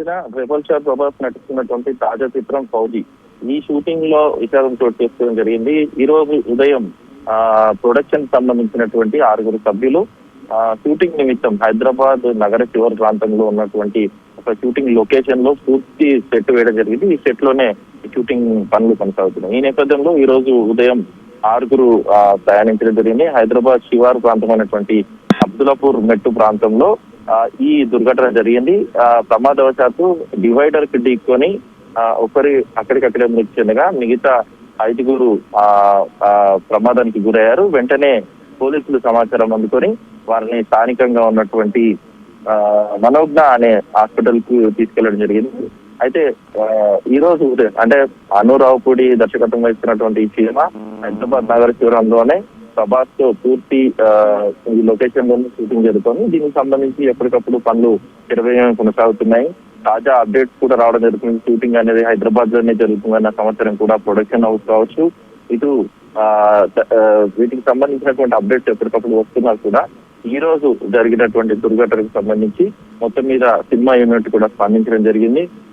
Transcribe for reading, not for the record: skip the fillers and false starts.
సంబంధించిన rebel star Prabhas నటిస్తున్నటువంటి తాజా చిత్రం ఫౌజీ. ఈ షూటింగ్ లో విషాదం చోటు చేసుకోవడం జరిగింది. ఈ రోజు ఉదయం ప్రొడక్షన్ సంబంధించినటువంటి 6 సభ్యులు షూటింగ్ నిమిత్తం హైదరాబాద్ నగర శివారు ప్రాంతంలో ఉన్నటువంటి ఒక షూటింగ్ లొకేషన్ లో పూర్తి సెట్ వేయడం జరిగింది. ఈ సెట్ లోనే షూటింగ్ పనులు కొనసాగుతున్నాయి. ఈ నేపథ్యంలో ఈ రోజు ఉదయం 6 ప్రయాణించడం జరిగింది. హైదరాబాద్ శివారు ప్రాంతమైనటువంటి అబ్దులాపూర్ మెట్టు ప్రాంతంలో ఈ దుర్ఘటన జరిగింది. ప్రమాదవశాత్తు డివైడర్ కి ఢీకొని ఒకరి అక్కడికక్కడే మృతి చెందగా మిగతా 5 ప్రమాదానికి గురయ్యారు. వెంటనే పోలీసులు సమాచారం అందుకొని వారిని స్థానికంగా ఉన్నటువంటి మనోజ్ఞ అనే హాస్పిటల్ కు తీసుకెళ్లడం జరిగింది. అయితే ఈ రోజు అంటే అనురావుపూడి దర్శకత్వం వహిస్తున్నటువంటి ఈ సినిమా హైదరాబాద్ నగర శివారంలోనే ప్రభాస్ తో పూర్తి ఈ లొకేషన్ లోనే షూటింగ్ జరుగుతుంది. దీనికి సంబంధించి ఎప్పటికప్పుడు పనులు కొనసాగుతున్నాయి. తాజా అప్డేట్స్ కూడా రావడం జరుగుతుంది. షూటింగ్ అనేది హైదరాబాద్ లోనే జరుగుతుందన్న సంవత్సరం కూడా ప్రొడక్షన్ హౌస్ కావచ్చు, ఇటు వీటికి సంబంధించినటువంటి అప్డేట్స్ ఎప్పటికప్పుడు వస్తున్నా కూడా ఈ రోజు జరిగినటువంటి దుర్ఘటనకు సంబంధించి మొత్తం మీద సినిమా యూనిట్ కూడా స్పందించడం జరిగింది.